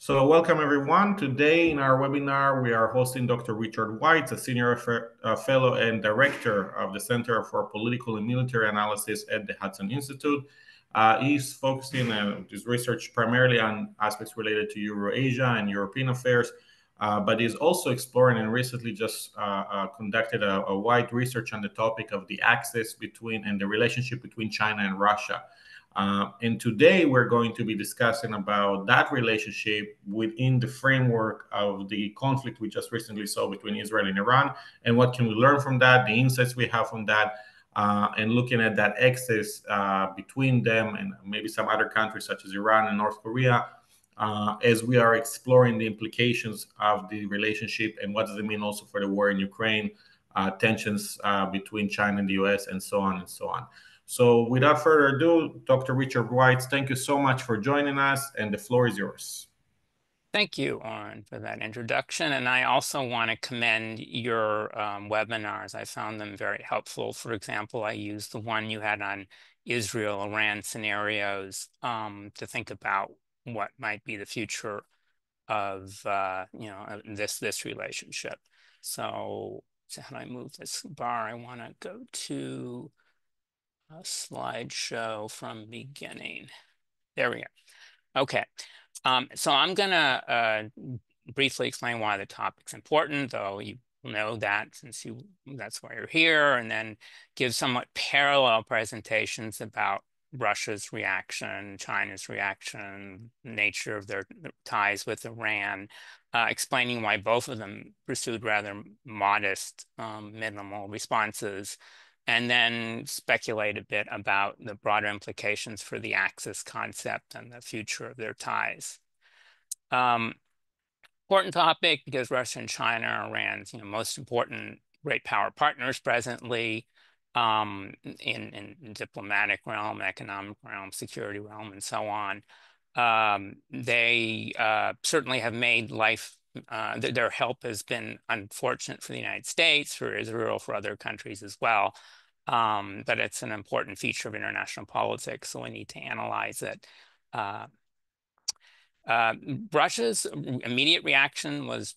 So welcome everyone. Today in our webinar, we are hosting Dr. Richard Weitz, a senior fellow and director of the Center for Political and Military Analysis at the Hudson Institute. He's focusing his research primarily on aspects related to Euro-Asia and European affairs, but he's also exploring and recently just conducted a wide research on the topic of the axis between and the relationship between China and Russia. And today we're going to be discussing about that relationship within the framework of the conflict we just recently saw between Israel and Iran, and what can we learn from that, the insights we have from that, and looking at that axis between them and maybe some other countries such as Iran and North Korea, as we are exploring the implications of the relationship and what does it mean also for the war in Ukraine, tensions between China and the US, and so on and so on. So without further ado, Dr. Richard Weitz, thank you so much for joining us, and the floor is yours. Thank you, Oren, for that introduction. And I also want to commend your webinars. I found them very helpful. For example, I used the one you had on Israel-Iran scenarios to think about what might be the future of this relationship. So how do I move this bar? I want to go to a slideshow from beginning. There we go. Okay. So I'm going to briefly explain why the topic's important, though you know that since that's why you're here, and then give somewhat parallel presentations about Russia's reaction, China's reaction, nature of their ties with Iran, explaining why both of them pursued rather modest, minimal responses, and then speculate a bit about the broader implications for the axis concept and the future of their ties. Important topic because Russia and China are Iran's most important great power partners presently in diplomatic realm, economic realm, security realm, and so on. They certainly have made life, their help has been unfortunate for the United States, for Israel, for other countries as well. But it's an important feature of international politics, so we need to analyze it. Russia's immediate reaction was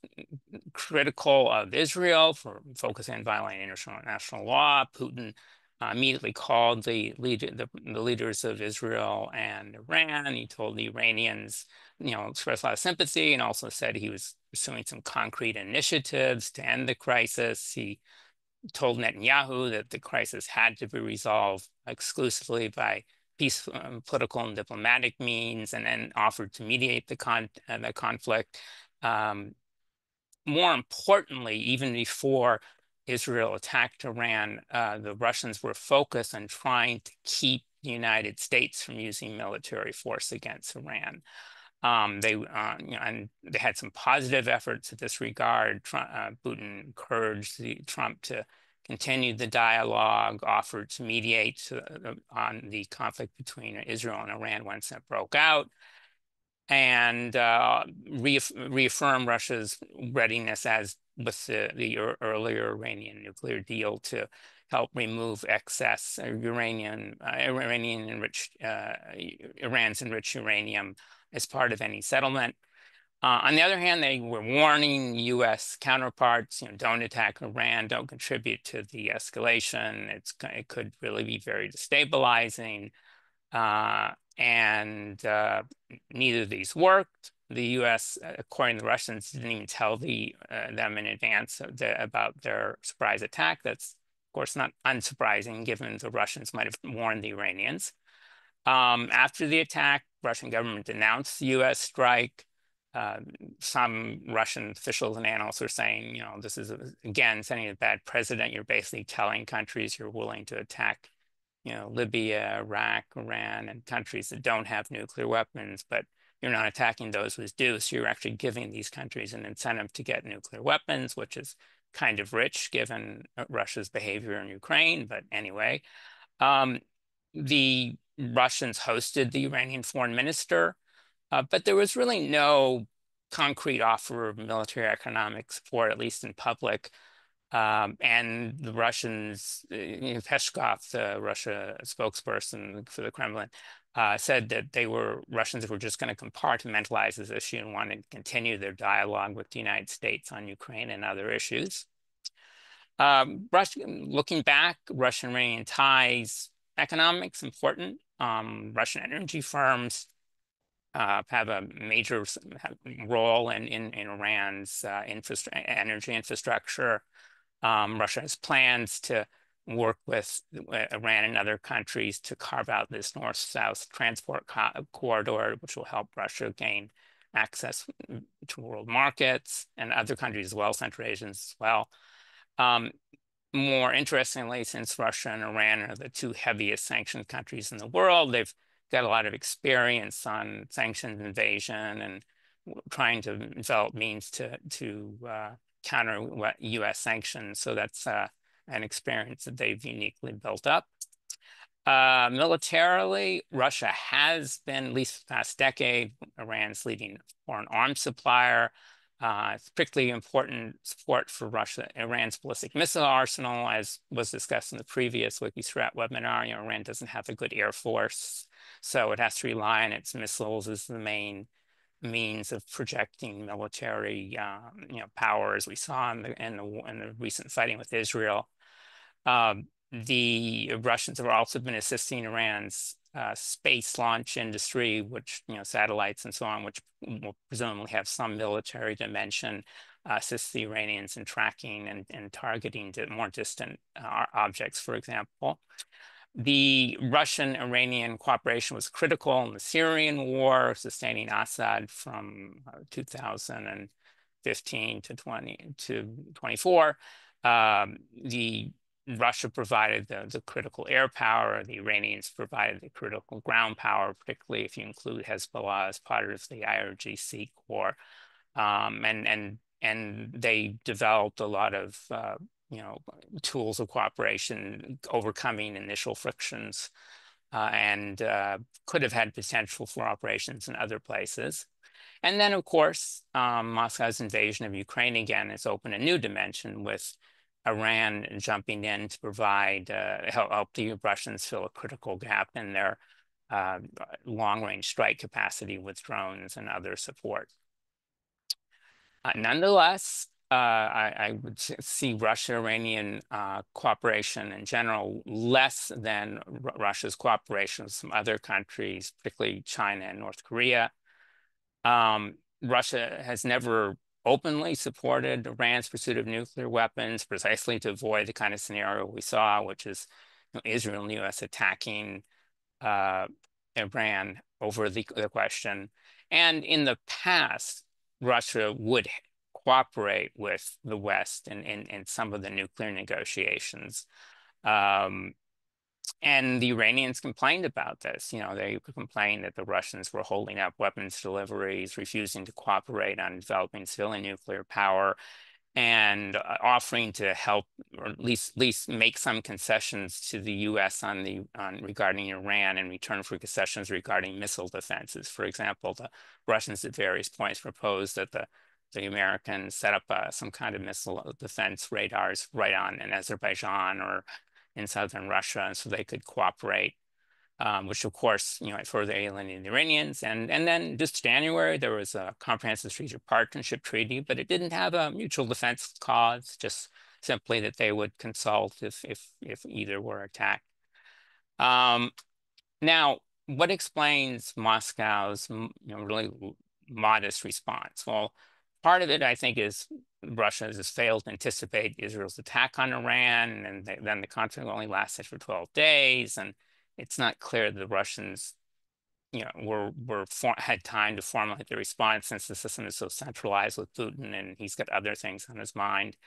critical of Israel for focusing on violating international law. Putin immediately called the leaders of Israel and Iran. He told the Iranians, expressed a lot of sympathy, and also said he was pursuing some concrete initiatives to end the crisis. He told Netanyahu that the crisis had to be resolved exclusively by peaceful, political and diplomatic means, and then offered to mediate the conflict. More importantly, even before Israel attacked Iran, the Russians were focused on trying to keep the United States from using military force against Iran. And they had some positive efforts in this regard. Putin encouraged Trump to continue the dialogue, offered to mediate on the conflict between Israel and Iran once it broke out, and reaffirm Russia's readiness, as with the earlier Iranian nuclear deal, to help remove excess Iran's enriched uranium as part of any settlement. On the other hand, they were warning U.S. counterparts, don't attack Iran, don't contribute to the escalation. It could really be very destabilizing. And neither of these worked. The U.S., according to the Russians, didn't even tell them in advance about their surprise attack. That's, of course, not unsurprising, given the Russians might have warned the Iranians. After the attack, Russian government denounced the U.S. strike. Some Russian officials and analysts are saying, this is, again, sending a bad precedent. You're basically telling countries you're willing to attack, Libya, Iraq, Iran, and countries that don't have nuclear weapons, but you're not attacking those with do. So you're actually giving these countries an incentive to get nuclear weapons, which is kind of rich given Russia's behavior in Ukraine. But anyway, the Russians hosted the Iranian foreign minister. But there was really no concrete offer of military economic support, at least in public. And the Russians, Peskov, the Russia spokesperson for the Kremlin, said that Russians were just going to compartmentalize this issue and wanted to continue their dialogue with the United States on Ukraine and other issues. Looking back, Russian-Iranian ties, economics important. Russian energy firms have a major role in Iran's energy infrastructure. Russia has plans to work with Iran and other countries to carve out this north-south transport corridor, which will help Russia gain access to world markets and other countries as well, Central Asians as well. More interestingly, since Russia and Iran are the two heaviest sanctioned countries in the world, they've got a lot of experience on sanctions invasion and trying to develop means to counter U.S. sanctions. So that's an experience that they've uniquely built up. Militarily, Russia has been, at least the past decade, Iran's leading foreign arms supplier. It's particularly important support for Iran's ballistic missile arsenal, as was discussed in the previous Wikistrat webinar. Iran doesn't have a good air force, so it has to rely on its missiles as the main means of projecting military, power, as we saw in the recent fighting with Israel. The Russians have also been assisting Iran's space launch industry, which, satellites and so on, which will presumably have some military dimension, assists the Iranians in tracking and targeting more distant objects, for example. The Russian-Iranian cooperation was critical in the Syrian war, sustaining Assad from 2015 to 2024. Russia provided the critical air power. The Iranians provided the critical ground power, particularly if you include Hezbollah as part of the IRGC core. And they developed a lot of tools of cooperation, overcoming initial frictions, and could have had potential for operations in other places. And then, of course, Moscow's invasion of Ukraine again has opened a new dimension, with Iran jumping in to provide, help the Russians fill a critical gap in their long-range strike capacity with drones and other support. Nonetheless, I would see Russia-Iranian cooperation in general less than Russia's cooperation with some other countries, particularly China and North Korea. Russia has never openly supported Iran's pursuit of nuclear weapons, precisely to avoid the kind of scenario we saw, which is Israel and the U.S. attacking Iran over the question. And in the past, Russia would cooperate with the West in some of the nuclear negotiations. And the Iranians complained about this. They complained that the Russians were holding up weapons deliveries, refusing to cooperate on developing civilian nuclear power, and offering to help, or at least make some concessions to the U.S. regarding Iran in return for concessions regarding missile defenses. For example, the Russians at various points proposed that the Americans set up some kind of missile defense radars right on in Azerbaijan or in southern Russia, and so they could cooperate, which of course, further alienated the Iranians. And then this January, there was a comprehensive strategic partnership treaty, but it didn't have a mutual defense clause, just simply that they would consult if either were attacked. Now, what explains Moscow's really modest response? Well, part of it, I think, is Russia has failed to anticipate Israel's attack on Iran, and then the conflict only lasted for 12 days, and it's not clear the Russians, had time to formulate the response, since the system is so centralized with Putin, and he's got other things on his mind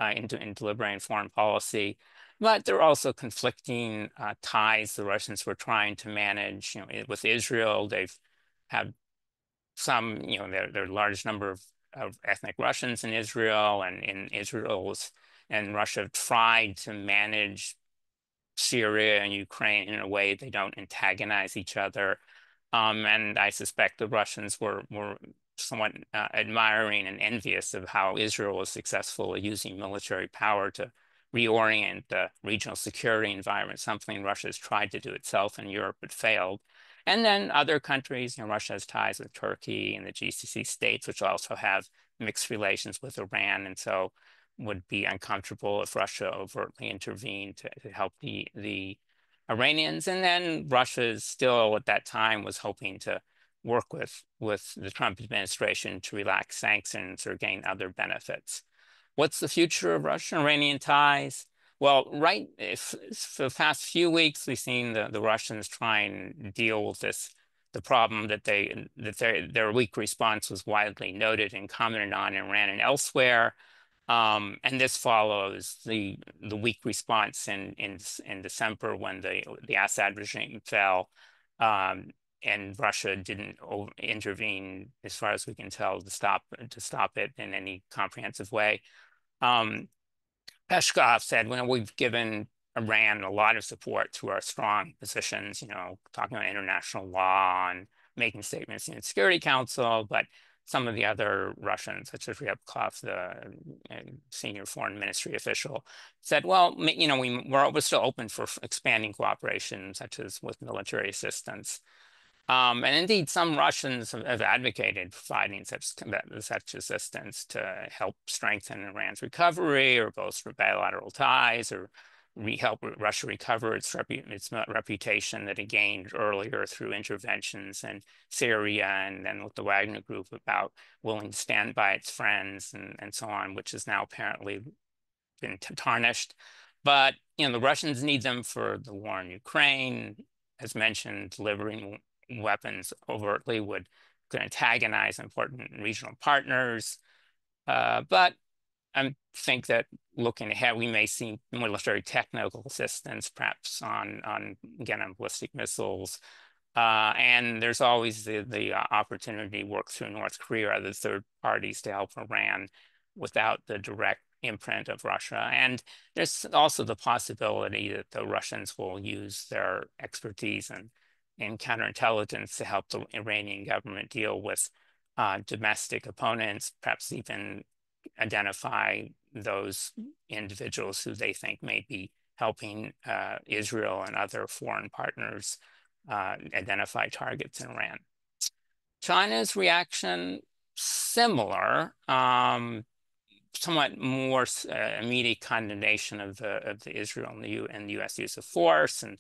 in deliberating foreign policy. But there are also conflicting ties the Russians were trying to manage. With Israel, they've had some, there are a large number of ethnic Russians in Israel, and and Russia tried to manage Syria and Ukraine in a way they don't antagonize each other. And I suspect the Russians were somewhat admiring and envious of how Israel was successful at using military power to reorient the regional security environment, something Russia has tried to do itself in Europe but failed. And then other countries, Russia has ties with Turkey and the GCC states, which also have mixed relations with Iran, and so would be uncomfortable if Russia overtly intervened to help the Iranians. And then Russia still at that time was hoping to work with the Trump administration to relax sanctions or gain other benefits. What's the future of Russian-Iranian ties? Well, for the past few weeks, we've seen the Russians try and deal with the problem that their weak response was widely noted and commented on in Iran and elsewhere. And this follows the weak response in December when the Assad regime fell, and Russia didn't intervene, as far as we can tell, to stop it in any comprehensive way. Peskov said, well, we've given Iran a lot of support through our strong positions, talking about international law and making statements in the Security Council, but some of the other Russians, such as Ryabkov, the senior foreign ministry official, said, well, we're still open for expanding cooperation, such as with military assistance. And indeed, some Russians have advocated providing such assistance to help strengthen Iran's recovery or bolster bilateral ties or help Russia recover its reputation that it gained earlier through interventions in Syria and then with the Wagner Group about willing to stand by its friends and so on, which has now apparently been tarnished. But the Russians need them for the war in Ukraine. As mentioned, delivering weapons overtly would antagonize important regional partners. But I think that looking ahead, we may see military technical assistance, perhaps on ballistic missiles. And there's always the opportunity to work through North Korea or other third parties to help Iran without the direct imprint of Russia. And there's also the possibility that the Russians will use their expertise in counterintelligence to help the Iranian government deal with domestic opponents, perhaps even identify those individuals who they think may be helping Israel and other foreign partners identify targets in Iran. China's reaction, similar, somewhat more immediate condemnation of the Israel and the U.S. use of force, and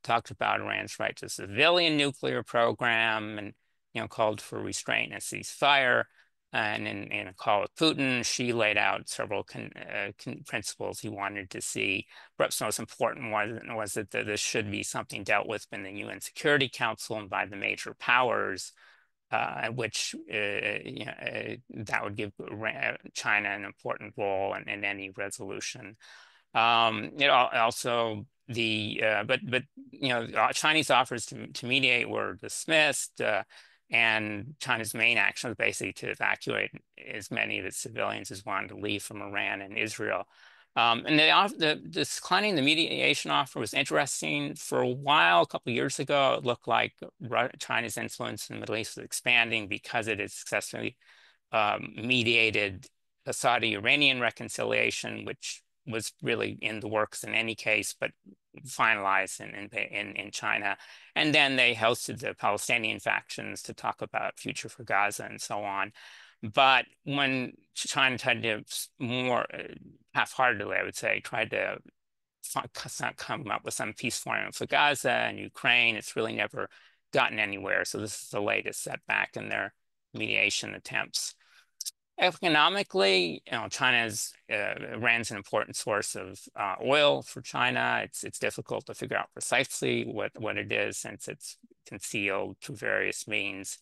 talked about Iran's right to civilian nuclear program, and called for restraint and ceasefire. And in a call with Putin, Xi laid out several principles he wanted to see. Perhaps the most important one was that this should be something dealt with in the UN Security Council and by the major powers, which that would give China an important role in any resolution. Also Chinese offers to mediate were dismissed. And China's main action was basically to evacuate as many of its civilians as wanted to leave from Iran and Israel. And declining the mediation offer was interesting. For a while, a couple of years ago, it looked like China's influence in the Middle East was expanding because it had successfully mediated a Saudi-Iranian reconciliation, which was really in the works in any case, but finalized in China. And then they hosted the Palestinian factions to talk about future for Gaza and so on. But when China tried to more half-heartedly, I would say, tried to come up with some peace formula for Gaza and Ukraine, it's really never gotten anywhere. So this is the latest setback in their mediation attempts. Economically, Iran's an important source of oil for China. It's difficult to figure out precisely what it is since it's concealed through various means.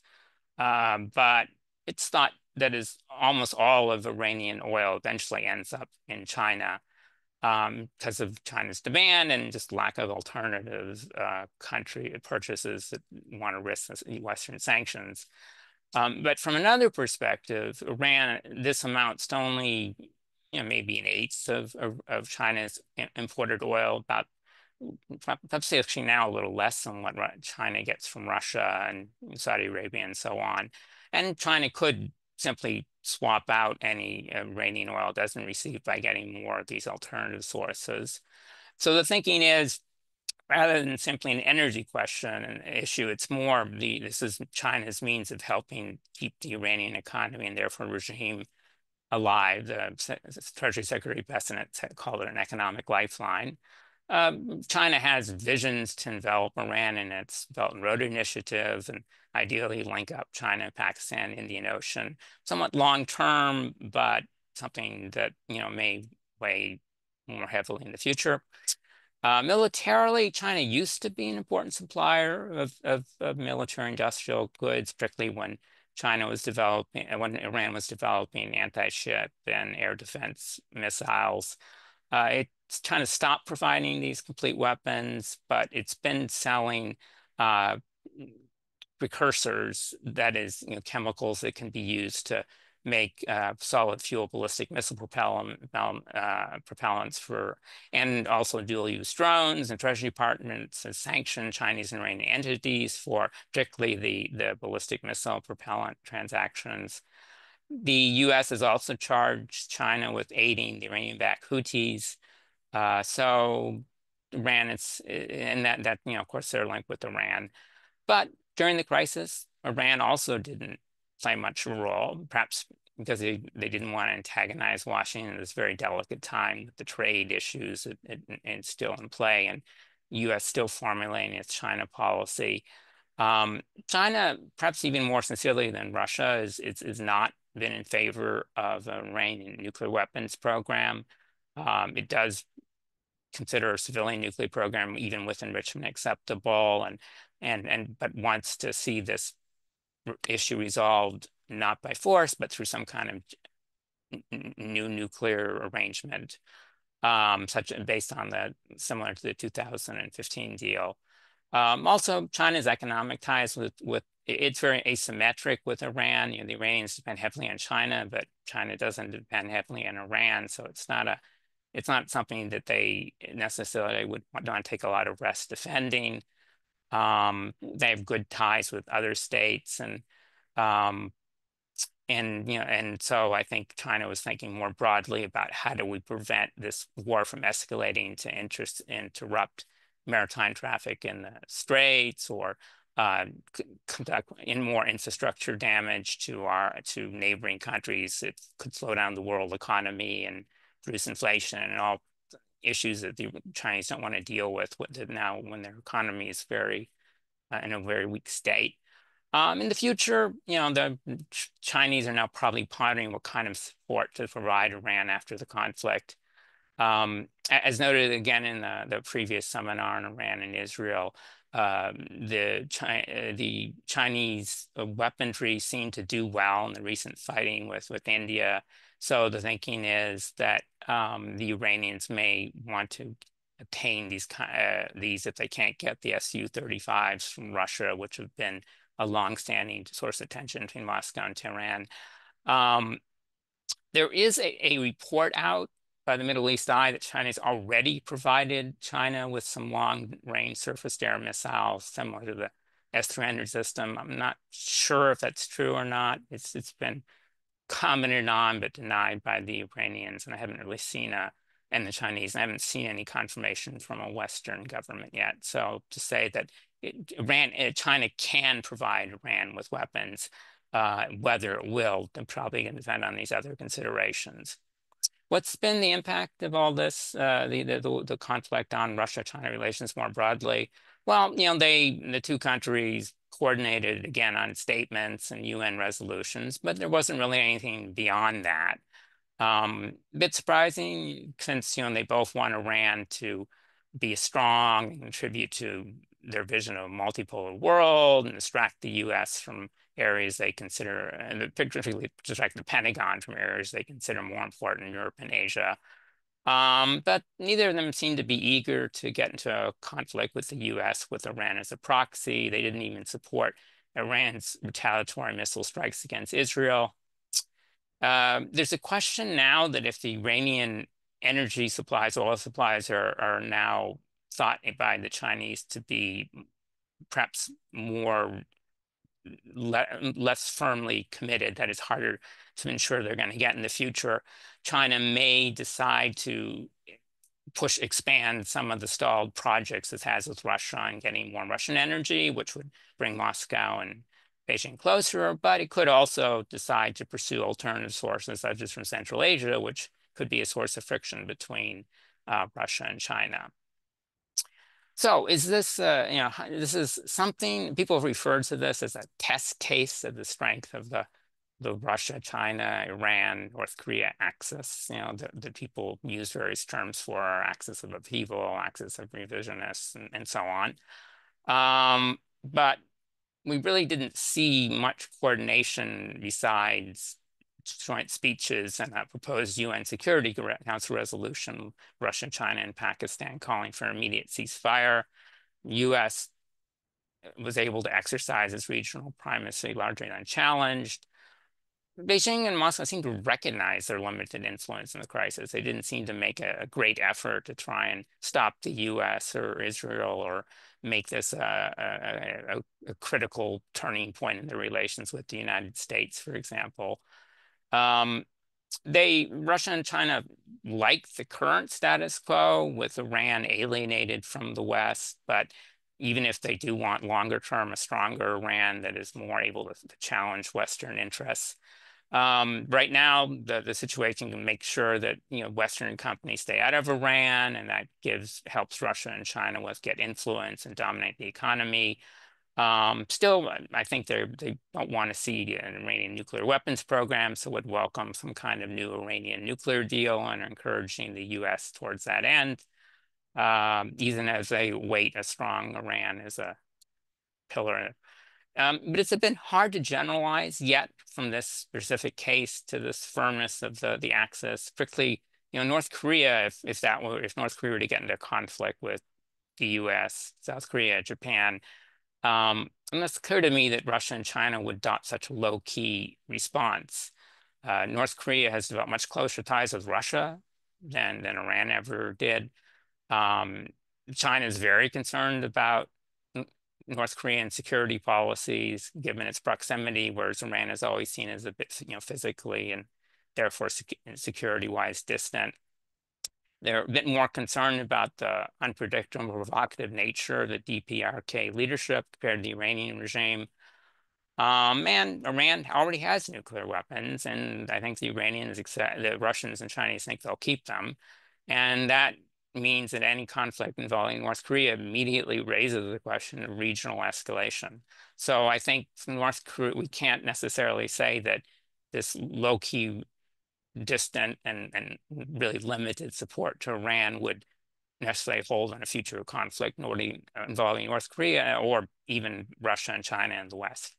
But it's thought that is almost all of Iranian oil eventually ends up in China because of China's demand and just lack of alternative country purchases that want to risk Western sanctions. But from another perspective, Iran, this amounts to only, maybe an eighth of China's imported oil, about perhaps actually now a little less than what China gets from Russia and Saudi Arabia and so on. And China could simply swap out any Iranian oil it doesn't receive by getting more of these alternative sources. So the thinking is rather than simply an energy question and issue, it's more this is China's means of helping keep the Iranian economy and therefore regime alive. The Treasury Secretary Bessent called it an economic lifeline. China has visions to envelop Iran in its Belt and Road Initiative and ideally link up China, Pakistan, Indian Ocean, somewhat long term, but something that may weigh more heavily in the future. Militarily, China used to be an important supplier of military industrial goods, particularly when when Iran was developing anti-ship and air defense missiles. It's China stopped providing these complete weapons, but it's been selling precursors, that is, chemicals that can be used to make solid fuel ballistic missile propellants and also dual-use drones, and Treasury Departments has sanctioned Chinese and Iranian entities for particularly the ballistic missile propellant transactions. The U.S. has also charged China with aiding the Iranian-backed Houthis. So Iran, and that of course they're linked with Iran. But during the crisis, Iran also didn't play much of a role, perhaps because they didn't want to antagonize Washington at this very delicate time with the trade issues and still in play, and U.S. still formulating its China policy. China, perhaps even more sincerely than Russia, is not been in favor of the Iranian nuclear weapons program. It does consider a civilian nuclear program, even with enrichment, acceptable, but wants to see this issue resolved not by force, but through some kind of new nuclear arrangement, based on similar to the 2015 deal. Also, China's economic ties it's very asymmetric with Iran. The Iranians depend heavily on China, but China doesn't depend heavily on Iran, so it's not something that they necessarily would want to take a lot of rest defending. They have good ties with other states, and so I think China was thinking more broadly about how do we prevent this war from escalating to interrupt maritime traffic in the Straits, or conduct more infrastructure damage to neighboring countries. It could slow down the world economy and produce inflation and all issues that the Chinese don't want to deal with now when their economy is in a very weak state. In the future, the Chinese are now probably pondering what kind of support to provide Iran after the conflict. As noted again in the previous seminar on Iran and Israel, the Chinese weaponry seemed to do well in the recent fighting with India. So the thinking is that the Iranians may want to obtain these if they can't get the Su-35s from Russia, which have been a long-standing source of tension between Moscow and Tehran. There is a report out by the Middle East Eye that China's already provided China with some long-range surface-to-air missiles similar to the S-300 system. I'm not sure if that's true or not. It's been commented on but denied by the Iranians, and I haven't really seen and the Chinese, and I haven't seen any confirmation from a Western government yet. So to say that China can provide Iran with weapons, whether it will, probably going to depend on these other considerations. What's been the impact of all this, the conflict on Russia-China relations more broadly? Well, the two countries coordinated again on statements and UN resolutions, but there wasn't really anything beyond that. A bit surprising since they both want Iran to be strong and contribute to their vision of a multipolar world and distract the U.S. from areas they consider, and particularly distract the Pentagon from areas they consider more important in Europe and Asia. But neither of them seemed to be eager to get into a conflict with the U.S. with Iran as a proxy. They didn't even support Iran's retaliatory missile strikes against Israel. There's a question now that if the Iranian energy supplies, oil supplies are now thought by the Chinese to be perhaps less firmly committed, that it's harder to ensure they're going to get in the future, China may decide to expand some of the stalled projects it has with Russia and getting more Russian energy, which would bring Moscow and Beijing closer, but it could also decide to pursue alternative sources such as from Central Asia, which could be a source of friction between Russia and China. So is this, this is something people have referred to this as a test case of the strength of the Russia, China, Iran, North Korea axis. The people use various terms for axis of upheaval, axis of revisionists, and so on. But we really didn't see much coordination besides joint speeches and a proposed UN Security Council resolution, Russia, China, and Pakistan calling for immediate ceasefire. U.S. was able to exercise its regional primacy largely unchallenged. Beijing and Moscow seem to recognize their limited influence in the crisis. They didn't seem to make a great effort to try and stop the U.S. or Israel or make this a critical turning point in their relations with the United States, for example. Russia and China like the current status quo with Iran alienated from the West, but even if they do want longer term, a stronger Iran that is more able to challenge Western interests. Right now, the situation can make sure that Western companies stay out of Iran, and that helps Russia and China get influence and dominate the economy. Still, I think they don't want to see an Iranian nuclear weapons program, so would welcome some kind of new Iranian nuclear deal and are encouraging the U.S. towards that end, even as they weight a strong Iran as a pillar. But it's been hard to generalize yet from this specific case to this firmness of the axis. Particularly, North Korea, if North Korea were to get into conflict with the U.S., South Korea, Japan, and it's clear to me that Russia and China would adopt such a low-key response. North Korea has developed much closer ties with Russia than Iran ever did. China is very concerned about North Korean security policies, given its proximity, whereas Iran is always seen as a bit, physically and therefore security-wise distant. They're a bit more concerned about the unpredictable, provocative nature of the DPRK leadership compared to the Iranian regime. And Iran already has nuclear weapons, and I think the Russians and Chinese think they'll keep them. And that means that any conflict involving North Korea immediately raises the question of regional escalation. So I think from North Korea, we can't necessarily say that this low-key, distant, and really limited support to Iran would necessarily hold on a future conflict involving North Korea or even Russia and China and the West.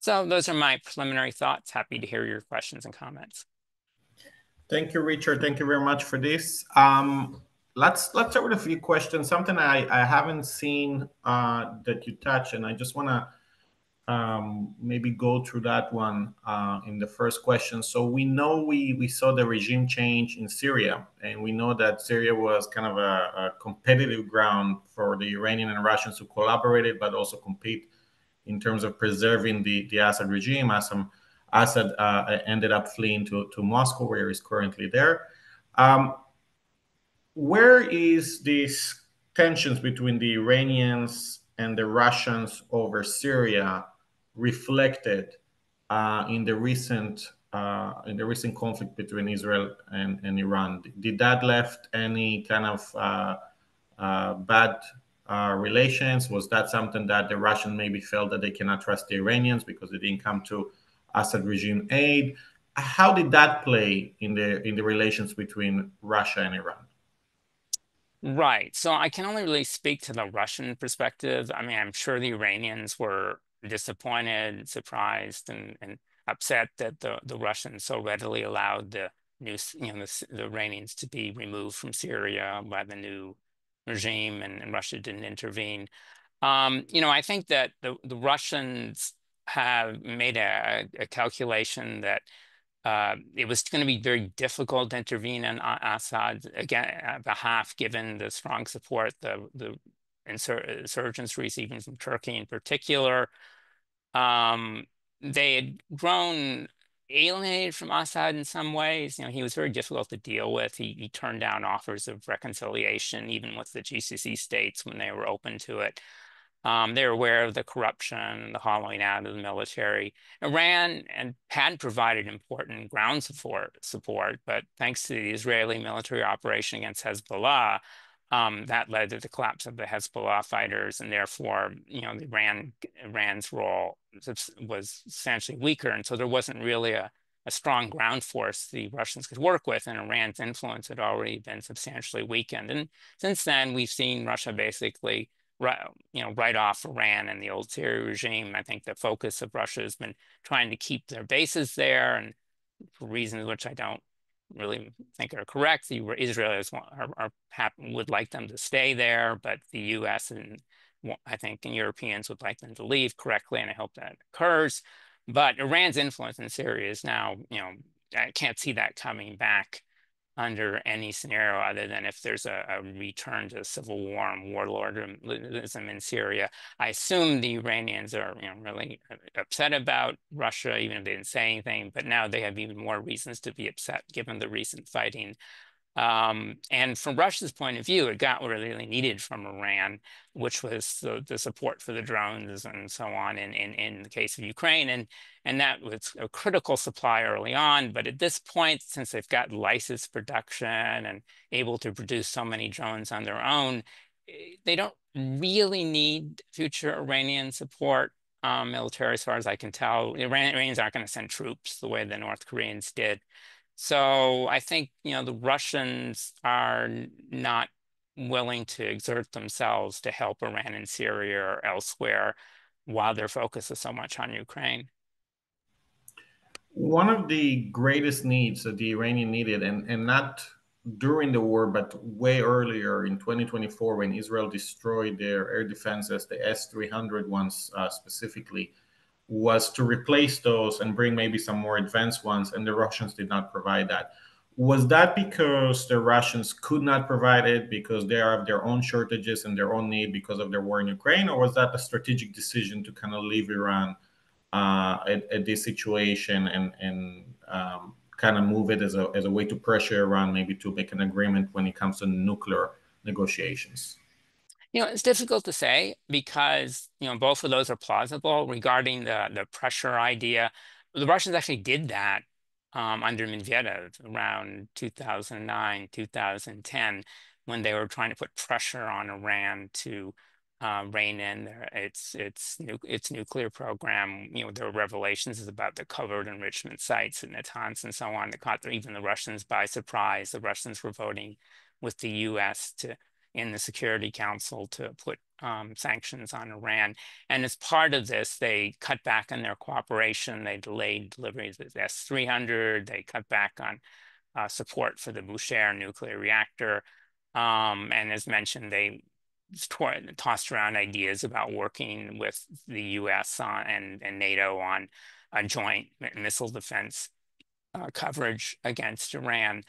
So those are my preliminary thoughts. Happy to hear your questions and comments. Thank you, Richard. Thank you very much for this. Let's start with a few questions. Something I haven't seen that you touch, and I just want to maybe go through that one in the first question. So we know we saw the regime change in Syria, and we know that Syria was kind of a competitive ground for the Iranian and Russians who collaborated, but also compete in terms of preserving the Assad regime. Assad ended up fleeing to Moscow, where he's currently there. Where is these tensions between the Iranians and the Russians over Syria reflected in the recent conflict between Israel and Iran? Did that left any kind of bad relations? Was that something that the Russians maybe felt that they cannot trust the Iranians because they didn't come to Assad regime aid? How did that play in the relations between Russia and Iran? Right. So I can only really speak to the Russian perspective. I mean, I'm sure the Iranians were disappointed, surprised, and upset that the Russians so readily allowed the Iranians to be removed from Syria by the new regime, and Russia didn't intervene. I think that the Russians have made a calculation that it was going to be very difficult to intervene on Assad's behalf, given the strong support the insurgents receiving from Turkey in particular. They had grown alienated from Assad in some ways. He was very difficult to deal with. He turned down offers of reconciliation, even with the GCC states when they were open to it. They were aware of the corruption, the hollowing out of the military. Iran had provided important ground support, but thanks to the Israeli military operation against Hezbollah, that led to the collapse of the Hezbollah fighters, and therefore, Iran's role was substantially weaker, and so there wasn't really a strong ground force the Russians could work with, and Iran's influence had already been substantially weakened. And since then, we've seen Russia basically write off Iran and the old Syria regime. I think the focus of Russia has been trying to keep their bases there, and for reasons which I don't really think are correct, the Israelis would like them to stay there, but the U.S. and I think Europeans would like them to leave correctly, and I hope that occurs. But Iran's influence in Syria is now, I can't see that coming back under any scenario other than if there's a return to civil war and warlordism in Syria. I assume the Iranians are really upset about Russia, even if they didn't say anything, but now they have even more reasons to be upset given the recent fighting. And from Russia's point of view, it got what it really needed from Iran, which was the support for the drones and so on in the case of Ukraine. And that was a critical supply early on. But at this point, since they've got licensed production and able to produce so many drones on their own, they don't really need future Iranian support military, as far as I can tell. Iranians aren't going to send troops the way the North Koreans did. So I think, the Russians are not willing to exert themselves to help Iran in Syria or elsewhere while their focus is so much on Ukraine. One of the greatest needs that the Iranian needed, and not during the war, but way earlier in 2024, when Israel destroyed their air defenses, the S-300 ones specifically, was to replace those and bring maybe some more advanced ones, and the Russians did not provide that. Was that because the Russians could not provide it because they have their own shortages and their own need because of their war in Ukraine, or was that a strategic decision to kind of leave Iran at this situation and kind of move it as a way to pressure Iran maybe to make an agreement when it comes to nuclear negotiations? It's difficult to say because, both of those are plausible. Regarding the pressure idea, the Russians actually did that under Medvedev around 2009, 2010, when they were trying to put pressure on Iran to rein in its nuclear program. There were revelations about the covert enrichment sites and Natanz and so on that caught even the Russians by surprise. The Russians were voting with the U.S. in the Security Council to put sanctions on Iran. And as part of this, they cut back on their cooperation. They delayed deliveries of S-300. They cut back on support for the Bushehr nuclear reactor. And as mentioned, they tossed around ideas about working with the U.S. and NATO on a joint missile defense coverage against Iran.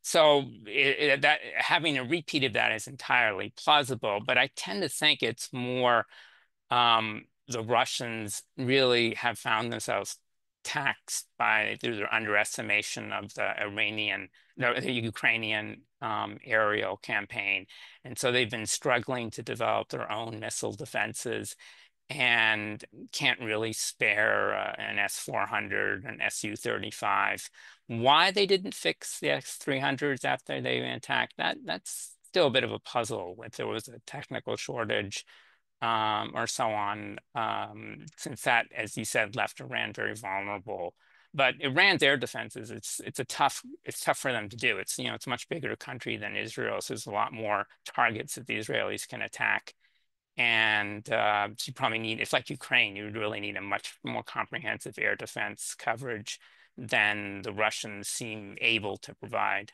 So that having a repeat of that is entirely plausible, but I tend to think it's more the Russians really have found themselves taxed through their underestimation of the Ukrainian aerial campaign, and so they've been struggling to develop their own missile defenses and can't really spare an S-400, an Su-35. Why they didn't fix the S-300s after they attacked, that's still a bit of a puzzle. If there was a technical shortage or so on, since that, as you said, left Iran very vulnerable. But Iran's air defenses, it's tough for them to do. It's a much bigger country than Israel, so there's a lot more targets that the Israelis can attack. And you probably need, it's like Ukraine, you would really need a much more comprehensive air defense coverage than the Russians seem able to provide.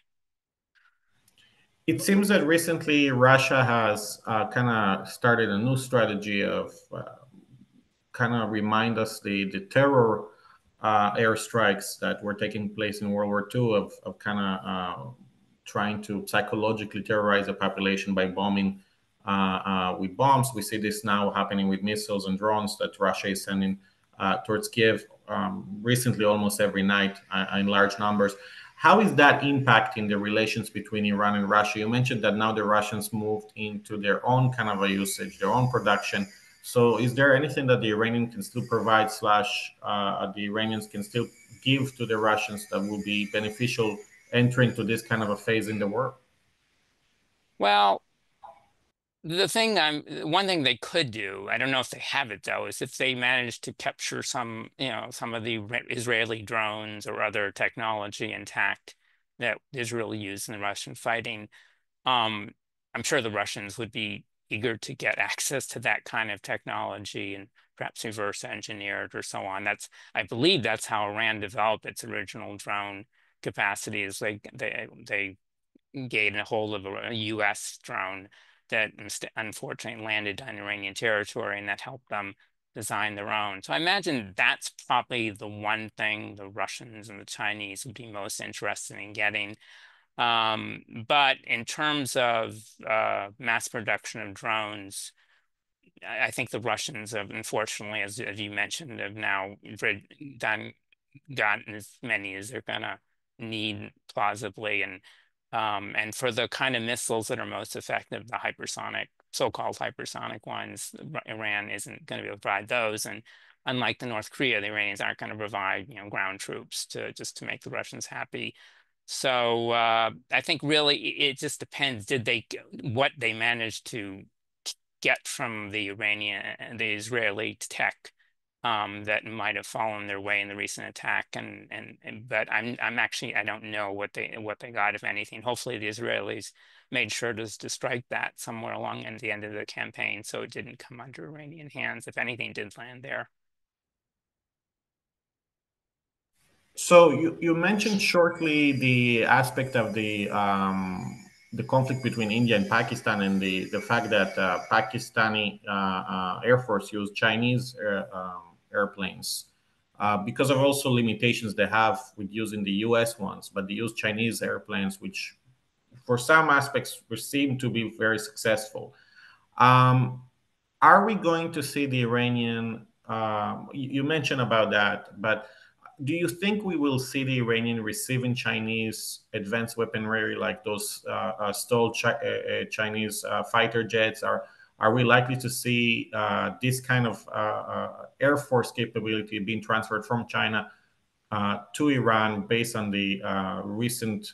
It seems that recently Russia has kind of started a new strategy of kind of remind us the terror airstrikes that were taking place in World War II of kind of trying to psychologically terrorize the population by bombing with bombs. We see this now happening with missiles and drones that Russia is sending towards Kiev. recently almost every night in large numbers. How is that impacting the relations between Iran and Russia? You mentioned that now the Russians moved into their own kind of a usage, their own production. So is there anything that the Iranian can still provide slash the Iranians can still give to the Russians that will be beneficial entering to this kind of a phase in the war? Well, one thing they could do, I don't know if they have it though, is if they manage to capture some of the Israeli drones or other technology intact that Israel used in the Russian fighting, um, I'm sure the Russians would be eager to get access to that kind of technology and perhaps reverse engineered or so on. I believe that's how Iran developed its original drone capacity, is they gained a hold of a U.S. drone that unfortunately landed on Iranian territory, and that helped them design their own. So I imagine that's probably the one thing the Russians and the Chinese would be most interested in getting. But in terms of mass production of drones, I think the Russians have, unfortunately, as you mentioned, have now gotten as many as they're gonna need plausibly, and for the kind of missiles that are most effective, the hypersonic, so-called hypersonic ones, Iran isn't going to be able to provide those. And unlike the North Korea, the Iranians aren't going to provide, ground troops to just to make the Russians happy. So I think really it just depends. What they managed to get from the Israeli tech that might have fallen their way in the recent attack, but I'm actually, I don't know what they got, if anything. Hopefully the Israelis made sure to strike that somewhere along at the end of the campaign, so it didn't come under Iranian hands. If anything did land there. So you mentioned shortly the aspect of the conflict between India and Pakistan, and the fact that Pakistani Air Force used Chinese airplanes because of also limitations they have with using the U.S. ones, but they use Chinese airplanes, which for some aspects seem to be very successful. Um, are we going to see the Iranian? You mentioned about that, but do you think we will see the Iranian receiving Chinese advanced weaponry like those stalled Chinese fighter jets? Are we likely to see this kind of air force capability being transferred from China to Iran based on the recent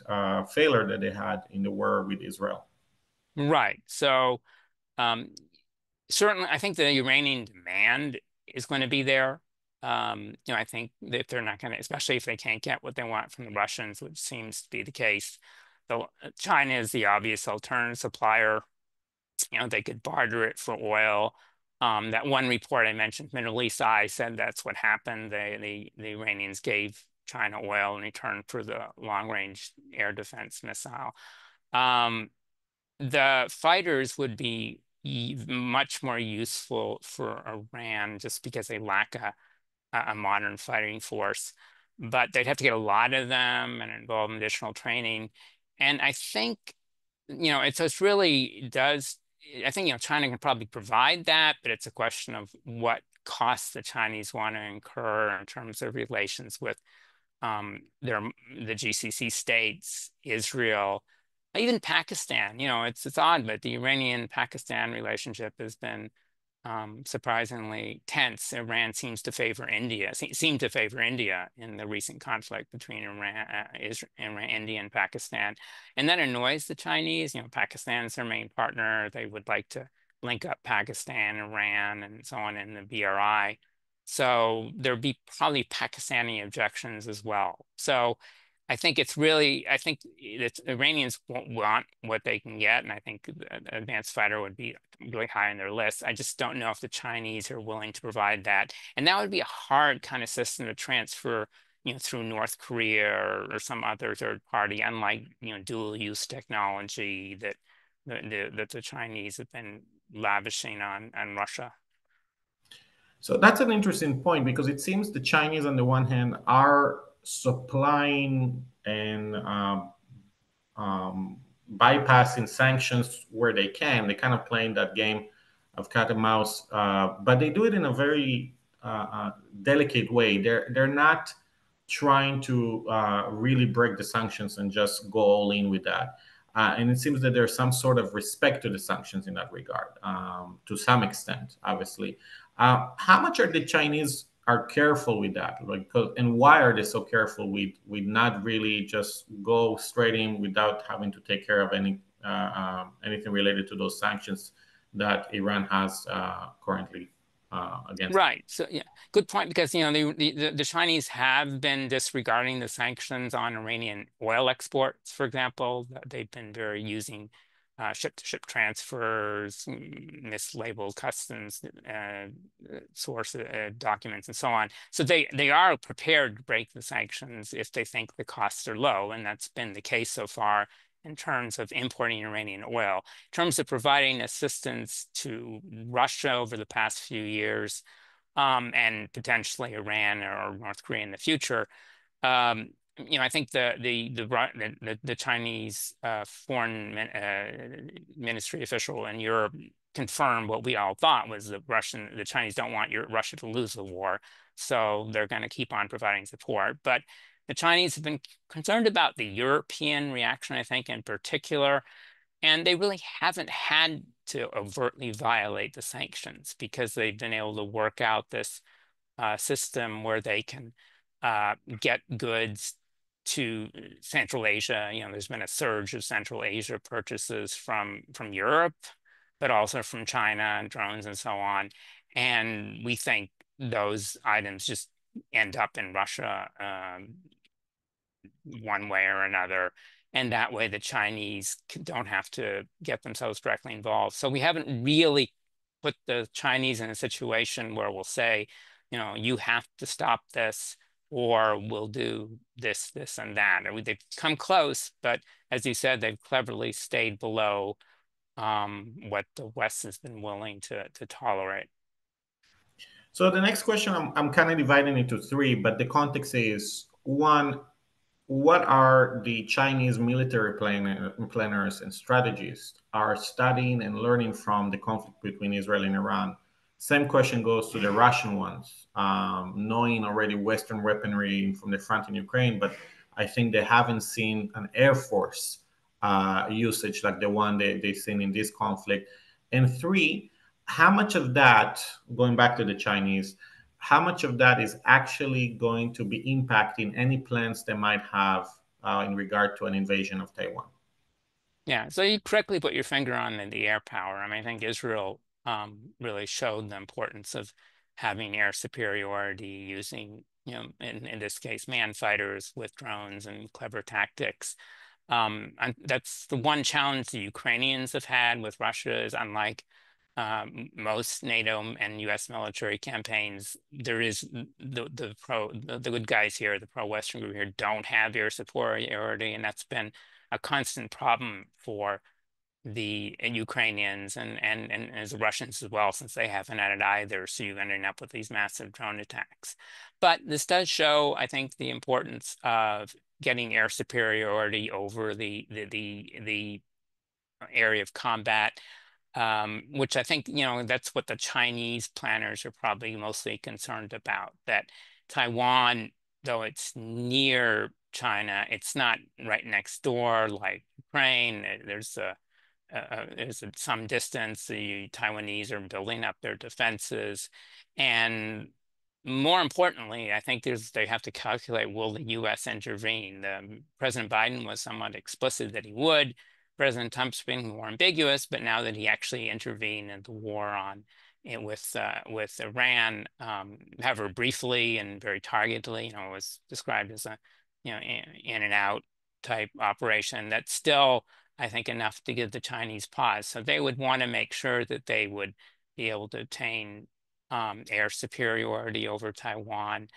failure that they had in the war with Israel? Right. So um, certainly, I think the Iranian demand is going to be there. I think that they're not going to, especially if they can't get what they want from the Russians, which seems to be the case. Though China is the obvious alternative supplier. They could barter it for oil. That one report I mentioned, Middle East Eye, said that's what happened. The Iranians gave China oil in return for the long-range air defense missile. Um, the fighters would be much more useful for Iran just because they lack a modern fighting force. But they'd have to get a lot of them and involve additional training. And I think, it's really does, I think, China can probably provide that, but it's a question of what costs the Chinese want to incur in terms of relations with the GCC states, Israel, even Pakistan. It's odd, but the Iranian-Pakistan relationship has been surprisingly tense. Iran seemed to favor India in the recent conflict between India and Pakistan. And that annoys the Chinese. Pakistan's their main partner. They would like to link up Pakistan, Iran, and so on in the BRI. So there'd be probably Pakistani objections as well. So I think the Iranians won't want what they can get, and I think the advanced fighter would be really high on their list. I just don't know if the Chinese are willing to provide that, and that would be a hard kind of system to transfer, through North Korea or some other third party, unlike dual use technology that the Chinese have been lavishing on Russia. So that's an interesting point because it seems the Chinese, on the one hand, are supplying and bypassing sanctions where they can. They kind of playing that game of cat and mouse, but they do it in a very delicate way. They're not trying to really break the sanctions and just go all in with that. And it seems that there's some sort of respect to the sanctions in that regard, to some extent, obviously. How much are the Chinese are careful with that? Like, and why are they so careful with not really just go straight in without having to take care of anything related to those sanctions that Iran has currently against them? Right. So yeah, good point, because the Chinese have been disregarding the sanctions on Iranian oil exports, for example. They've been very using ship-to-ship transfers, mislabeled customs source documents, and so on. So they are prepared to break the sanctions if they think the costs are low, and that's been the case so far in terms of importing Iranian oil. In terms of providing assistance to Russia over the past few years, and potentially Iran or North Korea in the future, I think the Chinese foreign ministry official in Europe confirmed what we all thought was the Chinese don't want Russia to lose the war, so they're going to keep on providing support. But the Chinese have been concerned about the European reaction, I think, in particular, and they really haven't had to overtly violate the sanctions because they've been able to work out this system where they can get goods to Central Asia. There's been a surge of Central Asia purchases from Europe, but also from China, and drones and so on. And we think those items just end up in Russia one way or another. And that way the Chinese don't have to get themselves directly involved. So we haven't really put the Chinese in a situation where we'll say, you have to stop this, or we'll do this, this, and that. They've come close, but as you said, they've cleverly stayed below what the West has been willing to tolerate. So the next question, I'm kind of dividing into three, but the context is one, what are the Chinese military planners and strategists are studying and learning from the conflict between Israel and Iran? Same question goes to the Russian ones, knowing already Western weaponry from the front in Ukraine, but I think they haven't seen an Air Force usage like the one they've seen in this conflict. And three, how much of that, going back to the Chinese, how much of that is actually going to be impacting any plans they might have in regard to an invasion of Taiwan? Yeah, so you correctly put your finger on the air power. I think Israel really showed the importance of having air superiority using, in this case, manned fighters with drones and clever tactics. And that's the one challenge the Ukrainians have had with Russia is, unlike most NATO and U.S. military campaigns, there is the good guys here, the pro-Western group here, don't have air superiority, and that's been a constant problem for the Ukrainians and as the Russians as well, since they haven't had it either. So you're ending up with these massive drone attacks. But this does show, I think, the importance of getting air superiority over the area of combat, which I think, that's what the Chinese planners are probably mostly concerned about, that Taiwan, though it's near China, it's not right next door like Ukraine. There's some distance. The Taiwanese are building up their defenses. And more importantly, I think they have to calculate, will the U.S. intervene? President Biden was somewhat explicit that he would. President Trump's been more ambiguous, but now that he actually intervened in the war with Iran, however briefly and very targetedly, it was described as a in and out type operation. That's still, I think, enough to give the Chinese pause. So they would want to make sure that they would be able to obtain air superiority over Taiwan,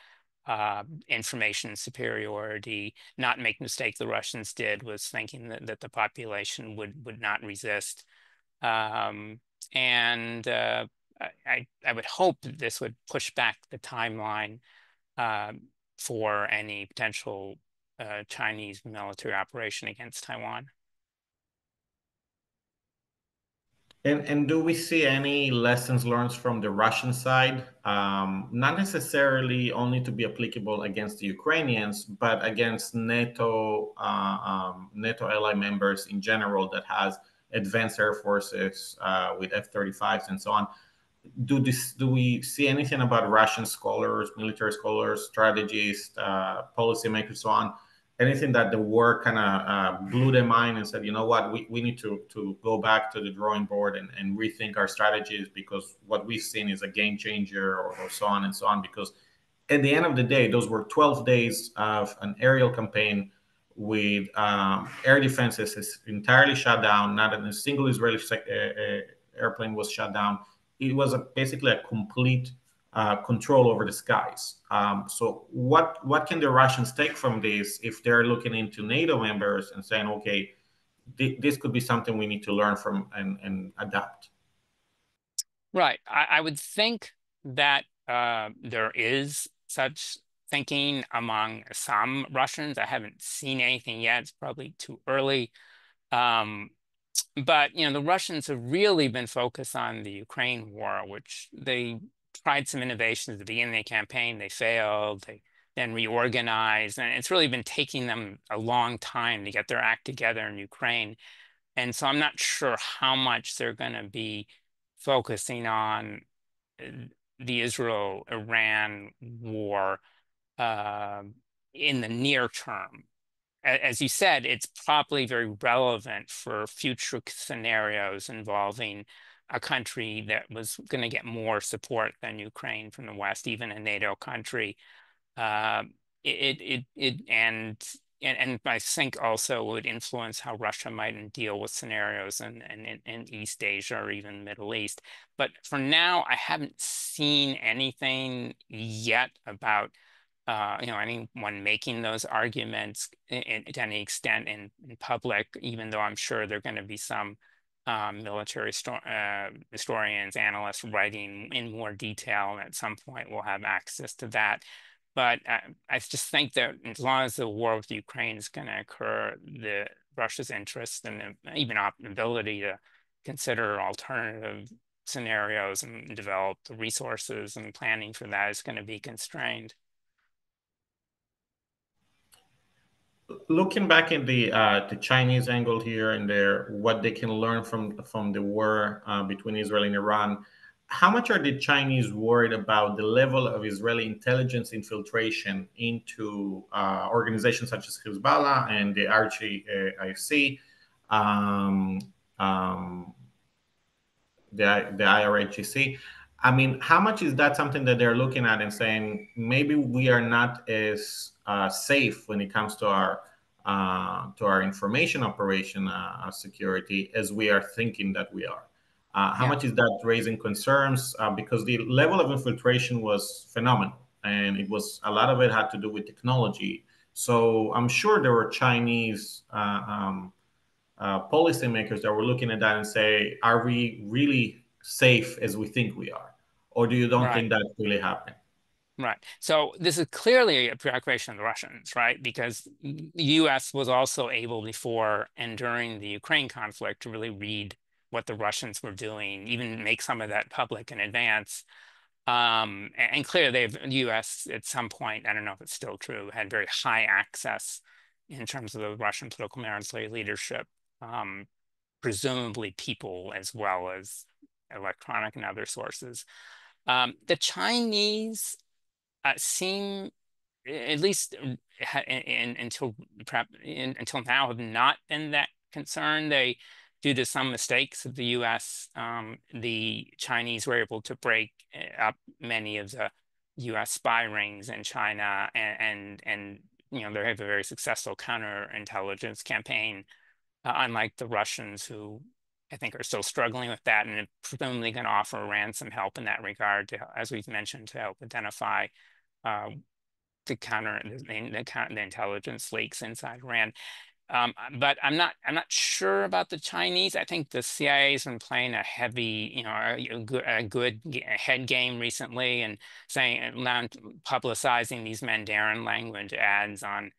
information superiority, not make the mistake the Russians did, was thinking that the population would not resist. And I would hope that this would push back the timeline for any potential Chinese military operation against Taiwan. And do we see any lessons learned from the Russian side? Not necessarily only to be applicable against the Ukrainians, but against NATO ally members in general that has advanced air forces with F-35s and so on. Do we see anything about Russian scholars, military scholars, strategists, policymakers, so on? Anything that the war kind of blew their mind and said, you know what, we need to go back to the drawing board and rethink our strategies because what we've seen is a game changer or so on and so on. Because at the end of the day, those were 12 days of an aerial campaign with air defenses is entirely shut down. Not a single Israeli airplane was shut down. It was basically a complete control over the skies. So what can the Russians take from this if they're looking into NATO members and saying, okay, this could be something we need to learn from and adapt? Right. I would think that there is such thinking among some Russians. I haven't seen anything yet. It's probably too early. Um, but the Russians have really been focused on the Ukraine war, which they tried some innovations at the beginning of the campaign. They failed. They then reorganized, and it's really been taking them a long time to get their act together in Ukraine. And so I'm not sure how much they're going to be focusing on uh, the Israel-Iran war uh, in the near term. As you said, it's probably very relevant for future scenarios involving a country that was going to get more support than Ukraine from the West, even a NATO country. Uh, and I think also would influence how Russia might deal with scenarios in East Asia or even Middle East. But for now, I haven't seen anything yet about anyone making those arguments to any extent in public, even though I'm sure there are going to be some military historians, analysts writing in more detail, and at some point we'll have access to that. But I just think that as long as the war with Ukraine is going to occur, Russia's interest and even ability to consider alternative scenarios and develop the resources and planning for that is going to be constrained. Looking back at the Chinese angle here and there, what they can learn from the war between Israel and Iran, how much are the Chinese worried about the level of Israeli intelligence infiltration into organizations such as Hezbollah and the RGIC, um, um, the IRGC? I mean, how much is that something that they're looking at and saying maybe we are not as safe when it comes to our information operation security as we are thinking that we are? How Yeah, much is that raising concerns? Because the level of infiltration was phenomenal, and it was a lot of it had to do with technology. So I'm sure there were Chinese policymakers that were looking at that and say, are we really safe as we think we are? Or do you don't right. think that really happened? Right. So this is clearly a preoccupation of the Russians, right? Because the US was also able before and during the Ukraine conflict to really read what the Russians were doing, even make some of that public in advance. And clearly the US at some point, I don't know if it's still true, had very high access in terms of the Russian political military leadership, presumably people as well as electronic and other sources. The Chinese seem, at least until now, have not been that concerned. Due to some mistakes of the U.S., the Chinese were able to break up many of the U.S. spy rings in China, and they have a very successful counterintelligence campaign, unlike the Russians, who I think are still struggling with that, and are presumably going to offer ransom help in that regard, as we've mentioned, to help identify uh, to counter the intelligence leaks inside Iran. But I'm not sure about the Chinese. I think the CIA has been playing a heavy, a good head game recently, and publicizing these Mandarin language ads on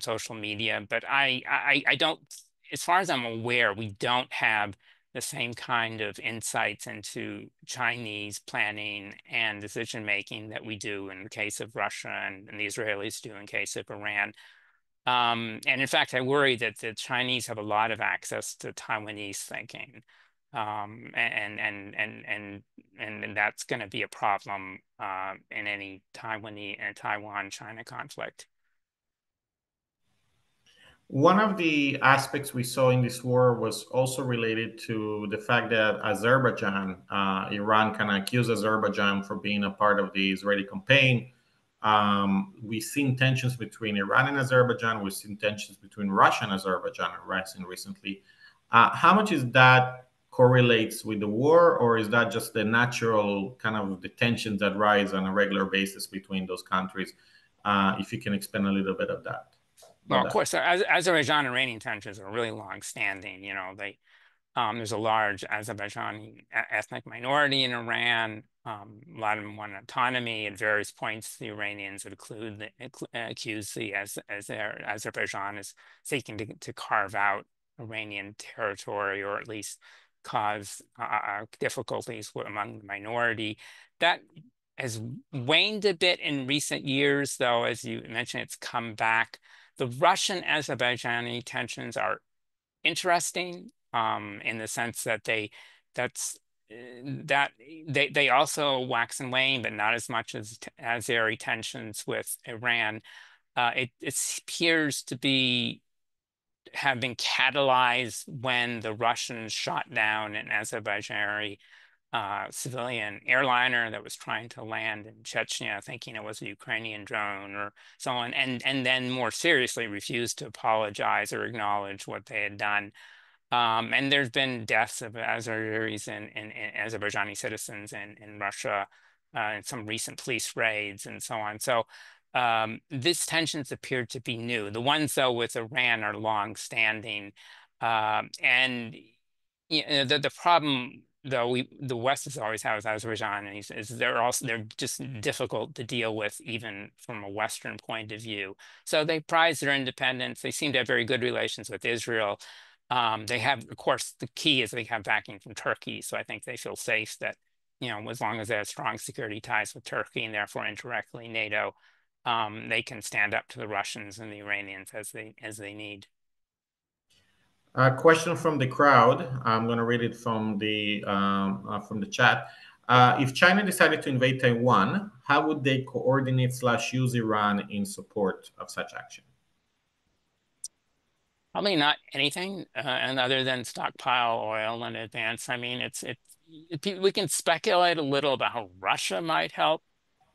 social media. But I don't, as far as I'm aware, we don't have the same kind of insights into Chinese planning and decision making that we do in the case of Russia and the Israelis do in case of Iran. And in fact, I worry that the Chinese have a lot of access to Taiwanese thinking, and that's going to be a problem in any Taiwan-China conflict. One of the aspects we saw in this war was also related to the fact that Azerbaijan, Iran kind of accused Azerbaijan for being a part of the Israeli campaign. We've seen tensions between Iran and Azerbaijan. We've seen tensions between Russia and Azerbaijan rising recently. How much is that correlates with the war, or is that just the natural kind of the tensions that rise on a regular basis between those countries? If you can expand a little bit of that. Well, About of that. course, Azerbaijan-Iranian tensions are really long-standing. There's a large Azerbaijani ethnic minority in Iran. A lot of them want autonomy. At various points, the Iranians would accuse Azerbaijan as seeking to carve out Iranian territory, or at least cause difficulties among the minority. That has waned a bit in recent years, though, as you mentioned, it's come back. The Russian-Azerbaijani tensions are interesting in the sense that they also wax and wane, but not as much as Azeri tensions with Iran. It appears to have been catalyzed when the Russians shot down an Azerbaijani civilian airliner that was trying to land in Chechnya, thinking it was a Ukrainian drone or so on, and then more seriously refused to apologize or acknowledge what they had done. And there's been deaths of Azeris and Azerbaijani citizens in Russia, and some recent police raids and so on. So these tensions appear to be new. The ones, though, with Iran are long-standing. And the problem, though, the West has always had with Azerbaijan, and is they're just difficult to deal with, even from a Western point of view. So they prize their independence. They seem to have very good relations with Israel. They have, of course, the key is they have backing from Turkey. So I think they feel safe that, as long as they have strong security ties with Turkey and therefore indirectly NATO, they can stand up to the Russians and the Iranians as they need. A question from the crowd. I'm going to read it from the chat. If China decided to invade Taiwan, how would they coordinate / use Iran in support of such action? Probably not anything, and other than stockpile oil in advance. I mean, we can speculate a little about how Russia might help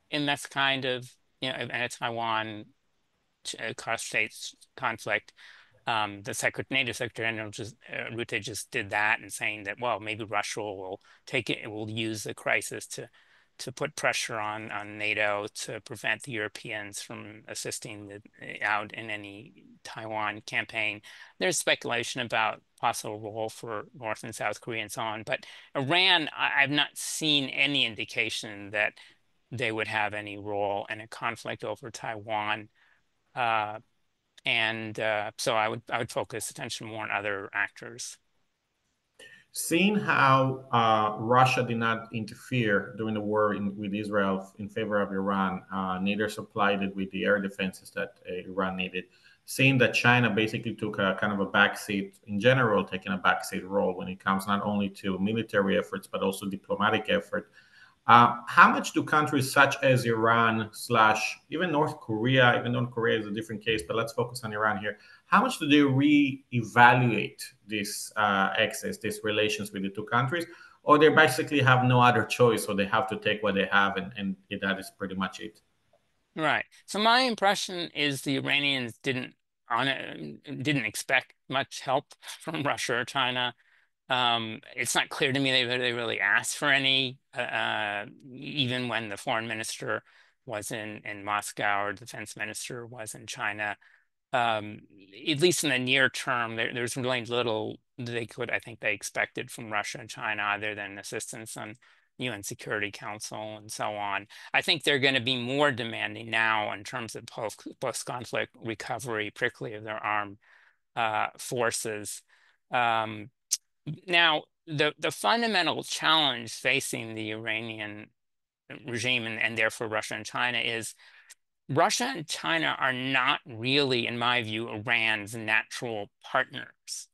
in this kind of, in a Taiwan cross-state conflict. The NATO Secretary General Rutte just did that, and saying that, well, maybe Russia will use the crisis to put pressure on NATO to prevent the Europeans from assisting out in any Taiwan campaign. There's speculation about possible role for North and South Korea and so on. But Iran, I've not seen any indication that they would have any role in a conflict over Taiwan. So I would focus attention more on other actors. Seeing how Russia did not interfere during the war with Israel in favor of Iran, neither supplied it with the air defenses that Iran needed. Seeing that China basically took a kind of a backseat in general, taking a backseat role when it comes not only to military efforts but also diplomatic effort. How much do countries such as Iran / even North Korea, even though North Korea is a different case, but let's focus on Iran here. How much do they re-evaluate this access, these relations with the two countries, or they basically have no other choice, or they have to take what they have, and that is pretty much it? Right. So my impression is the Iranians didn't expect much help from Russia or China. It's not clear to me they really asked for any, even when the foreign minister was in Moscow or defense minister was in China. At least in the near term, there's really little I think they expected from Russia and China, other than assistance on UN Security Council and so on. I think they're going to be more demanding now in terms of post-conflict recovery, particularly of their armed forces. Now, the fundamental challenge facing the Iranian regime and therefore Russia and China is Russia and China are not really, in my view, Iran's natural partners.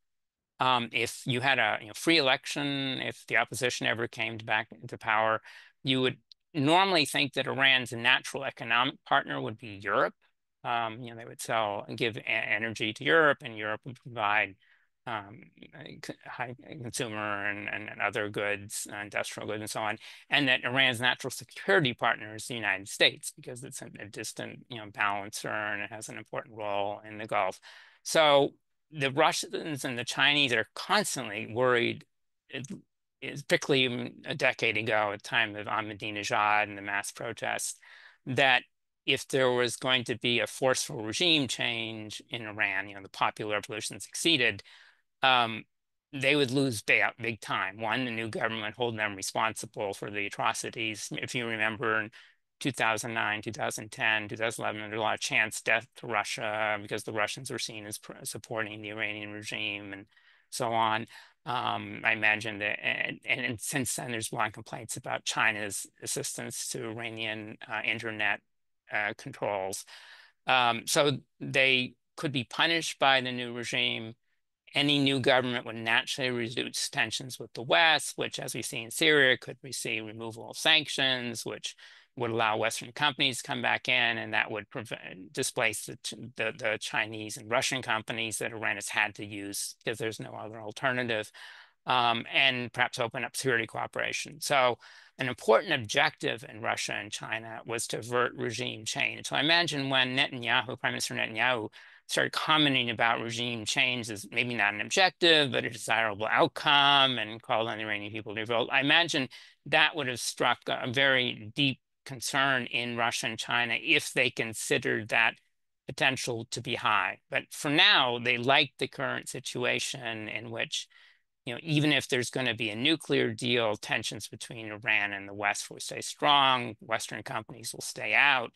If you had a free election, if the opposition ever came back into power, you would normally think that Iran's natural economic partner would be Europe. They would sell and give energy to Europe, and Europe would provide um, high consumer and other goods, industrial goods, and so on. And that Iran's natural security partner is the United States because it's a distant, balancer and it has an important role in the Gulf. So the Russians and the Chinese are constantly worried, particularly a decade ago at the time of Ahmadinejad and the mass protests, that if there was going to be a forceful regime change in Iran, the popular revolution succeeded, they would lose big time. One, the new government holding them responsible for the atrocities. If you remember in 2009, 2010, 2011, there was a lot of chance death to Russia because the Russians were seen as supporting the Iranian regime and so on. I imagine that, and since then, there's a lot of complaints about China's assistance to Iranian internet controls. So they could be punished by the new regime. Any new government would naturally reduce tensions with the West, which, as we see in Syria, could receive removal of sanctions, which would allow Western companies to come back in, and that would displace the Chinese and Russian companies that Iran has had to use because there's no other alternative, and perhaps open up security cooperation. So an important objective in Russia and China was to avert regime change. So I imagine when Netanyahu, Prime Minister Netanyahu, started commenting about regime change as maybe not an objective, but a desirable outcome, and called on the Iranian people to revolt, I imagine that would have struck a very deep concern in Russia and China if they considered that potential to be high. But for now, they like the current situation in which, even if there's going to be a nuclear deal, tensions between Iran and the West will stay strong. Western companies will stay out.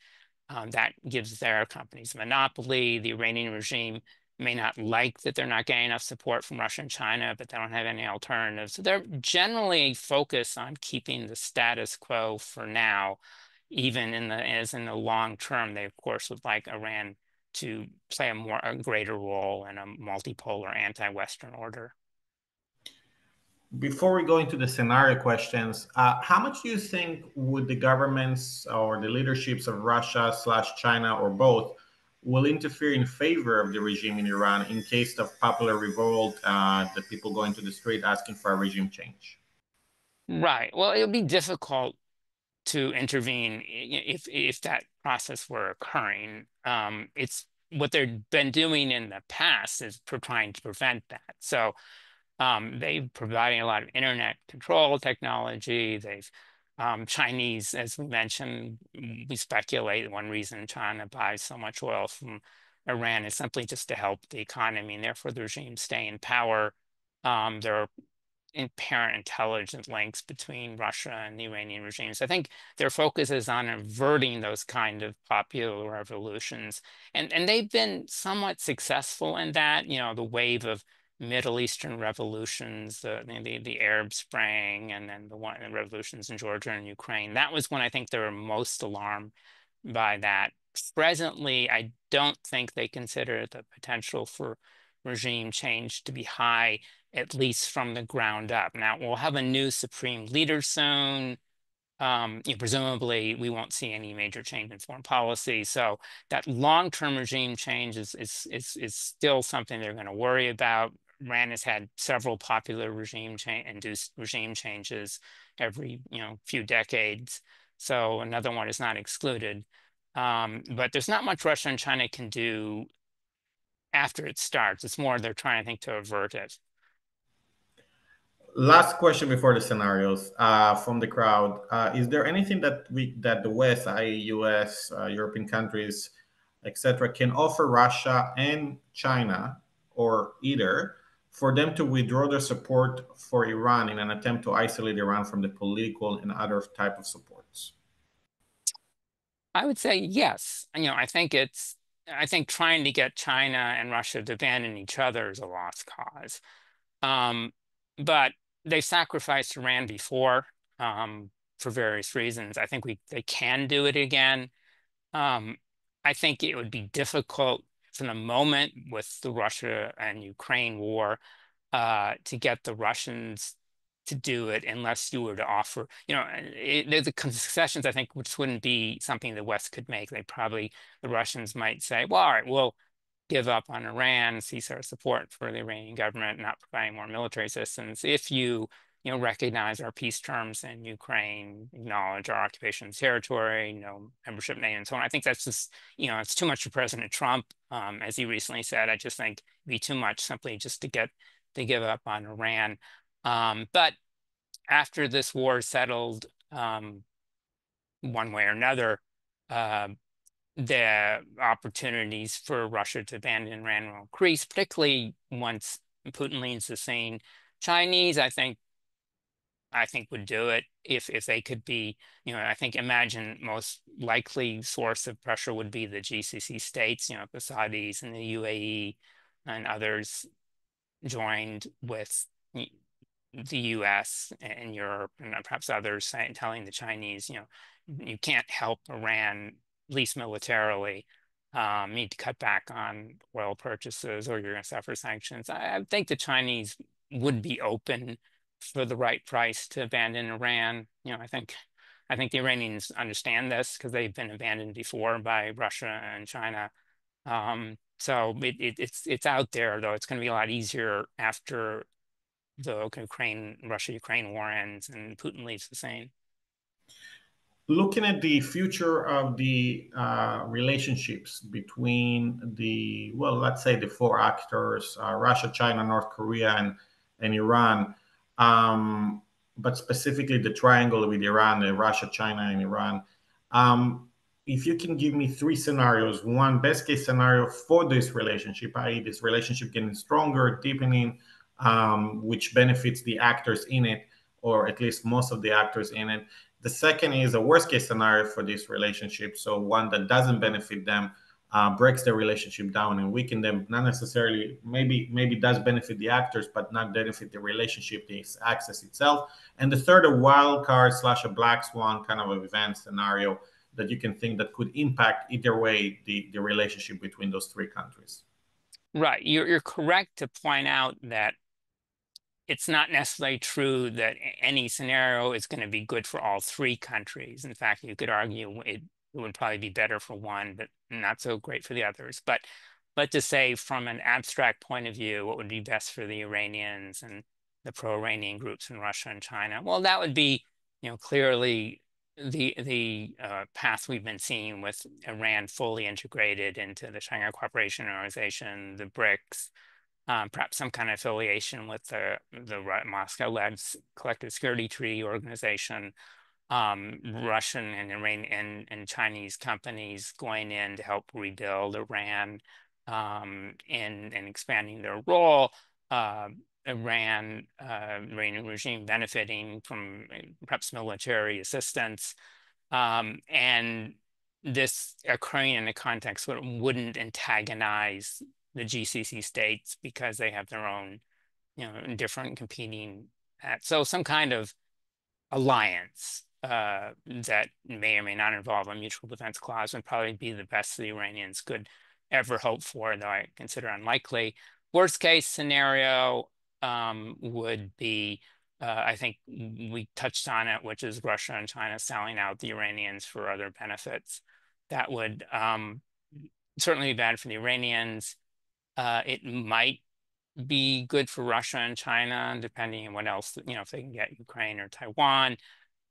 That gives their companies a monopoly. The Iranian regime may not like that they're not getting enough support from Russia and China, but they don't have any alternatives. So they're generally focused on keeping the status quo for now, even as in the long term. They, of course, would like Iran to play a greater role in a multipolar anti-Western order. Before we go into the scenario questions, how much do you think would the governments or the leaderships of Russia/China or both will interfere in favor of the regime in Iran in case of popular revolt, the people going to the street asking for a regime change? Right. Well, it would be difficult to intervene if that process were occurring. It's what they've been doing in the past is trying to prevent that. So they've providing a lot of internet control technology. They've Chinese, as we mentioned, we speculate one reason China buys so much oil from Iran is simply just to help the economy and therefore the regime stay in power. There are apparent intelligent links between Russia and the Iranian regimes. I think their focus is on averting those kind of popular revolutions. And they've been somewhat successful in that, the wave of Middle Eastern revolutions, the Arab Spring, and then the revolutions in Georgia and Ukraine. That was when I think they were most alarmed by that. Presently, I don't think they consider the potential for regime change to be high, at least from the ground up. Now, we'll have a new supreme leader soon. Presumably, we won't see any major change in foreign policy. So that long-term regime change is still something they're going to worry about. Iran has had several popular induced regime changes every few decades. So another one is not excluded. But there's not much Russia and China can do after it starts. It's more they're trying, I think, to avert it. Last question before the scenarios from the crowd. Is there anything that the West, i.e., U.S., European countries, etc., can offer Russia and China, or either, for them to withdraw their support for Iran in an attempt to isolate Iran from the political and other type of supports? I would say yes. I think trying to get China and Russia to abandon each other is a lost cause. But they sacrificed Iran before for various reasons. I think they can do it again. I think it would be difficult for the moment with the Russia and Ukraine war to get the Russians to do it unless you were to offer, the concessions, I think, which wouldn't be something the West could make. The Russians might say, well, all right, we'll give up on Iran, cease our support for the Iranian government, not providing more military assistance. If recognize our peace terms in Ukraine, acknowledge our occupation of territory, membership name, and so on. I think that's just, it's too much for President Trump. As he recently said, I just think it'd be too much simply just to give up on Iran. But after this war settled, one way or another, the opportunities for Russia to abandon Iran will increase, particularly once Putin leaves the scene. Chinese, I think would do it if they could be, I think imagine most likely source of pressure would be the GCC states, the Saudis and the UAE and others joined with the US and Europe and perhaps others telling the Chinese, you can't help Iran, at least militarily. You need to cut back on oil purchases or you're going to suffer sanctions. I think the Chinese would be open for the right price to abandon Iran. I think the Iranians understand this because they've been abandoned before by Russia and China. So it's out there, though it's going to be a lot easier after the Russia-Ukraine war ends and Putin leaves the scene. Looking at the future of the relationships between let's say the four actors, Russia, China, North Korea, and Iran, but specifically the triangle with Iran, Russia, China, and Iran. If you can give me three scenarios, one best case scenario for this relationship, i.e. this relationship getting stronger, deepening, which benefits the actors in it, or at least most of the actors in it. The second is a worst case scenario for this relationship. So one that doesn't benefit them, breaks the relationship down and weaken them, not necessarily, maybe does benefit the actors, but not benefit the relationship, the access itself. And the third, a wild card / a black swan kind of event scenario that you can think that could impact either way the relationship between those three countries. Right. You're correct to point out that it's not necessarily true that any scenario is going to be good for all three countries. In fact, you could argue it would probably be better for one, but not so great for the others. But to say from an abstract point of view, what would be best for the Iranians and the pro-Iranian groups in Russia and China? Well, that would be, clearly the path we've been seeing with Iran fully integrated into the Shanghai Cooperation Organization, the BRICS, perhaps some kind of affiliation with the Moscow-led Collective Security Treaty Organization, Russian and Iranian and Chinese companies going in to help rebuild Iran and expanding their role. Iranian regime benefiting from perhaps military assistance, and this occurring in a context where it wouldn't antagonize the GCC states because they have their own, different competing. So some kind of alliance that may or may not involve a mutual defense clause would probably be the best the Iranians could ever hope for, though I consider unlikely. Worst case scenario would be, I think we touched on it, which is Russia and China selling out the Iranians for other benefits. That would certainly be bad for the Iranians. It might be good for Russia and China, depending on what else, if they can get Ukraine or Taiwan.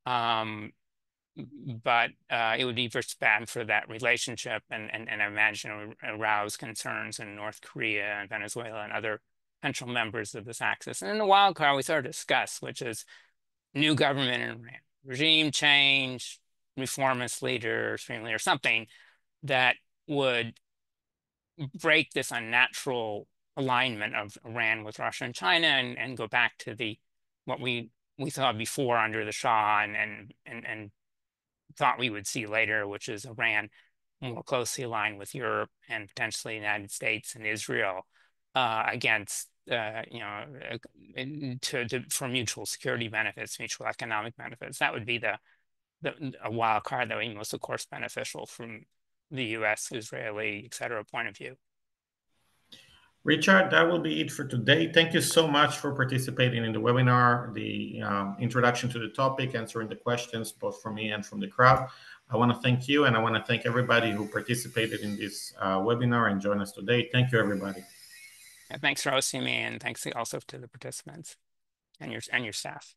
But it would be just bad for that relationship and I imagine arouse concerns in North Korea and Venezuela and other potential members of this axis. And then the wild card we sort of discussed, which is new government in Iran, regime change, reformist leader, supreme leader, something that would break this unnatural alignment of Iran with Russia and China and go back to what we saw before under the Shah and thought we would see later, which is Iran more closely aligned with Europe and potentially the United States and Israel against for mutual security benefits, mutual economic benefits. That would be a wild card that would be most, of course, beneficial from the U.S., Israeli, et cetera, point of view. Richard, that will be it for today. Thank you so much for participating in the webinar, the introduction to the topic, answering the questions, both from me and from the crowd. I want to thank you, and I want to thank everybody who participated in this webinar and joined us today. Thank you, everybody. Thanks for hosting me, and thanks also to the participants and your staff.